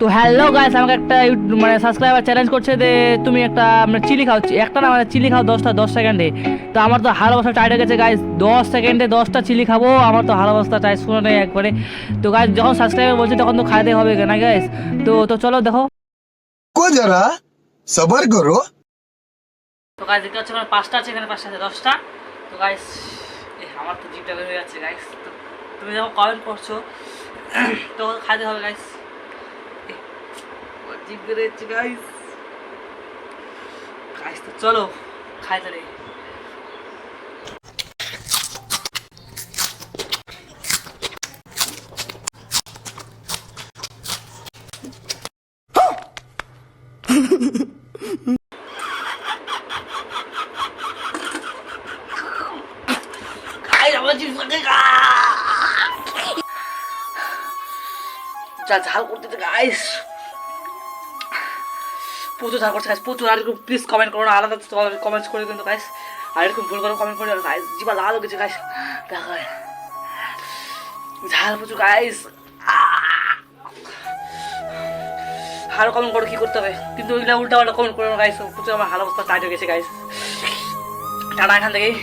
তো hello guys, আমাকে একটা মানে সাবস্ক্রাইবার চ্যালেঞ্জ করছে যে তুমি একটা মানে চিলি খাও, একটা না মানে চিলি খাও 10টা 10 সেকেন্ডে। তো আমার তো হার অবস্থা টাইট হয়ে গেছে গাইস, 10 সেকেন্ডে 10টা চিলি খাবো, আমার তো হার অবস্থা টাইট শুনে নেই একবারে। তো গাইস যখন সাবস্ক্রাইবার বলছে তখন তো খাইতে হবে না গাইস। তো চলো দেখো। को जरा सबर करो। তো গাইস দেখতে পাচ্ছ আমার 5টা আছে, এখানে 5টা আছে 10টা। তো গাইস আমার তো জিভটা বের হয়ে যাচ্ছে গাইস। তো তুমি যখন কমেন্ট করছো তো খাইতে হবে গাইস। জিভ বের হচ্ছে গাইস। গাইস তো চলো খাইতে নেই। আমার জিভ যা ঝাল করতেছে গাইস, প্রচুর ঝাল করছে গাইস প্রচুর। আর এরকম প্লিজ কমেন্ট করো না, আলাদা কমেন্টস করে কিন্তু গাইস। আর এরকম ভুল করে কমেন্ট করে গাইস, জিভা লাল হয়ে গেছে গাইস। দেখো ঝাল প্রচুর গাইস। আরো কমেন্ট করো কি করতে হবে, কিন্তু ওইগুলা উল্টা পাল্টা কমেন্ট করো গাইস। প্রচুর আমার হাল অবস্থা টাইট হয়ে গেছে গাইস। টাটা এখান থেকেই।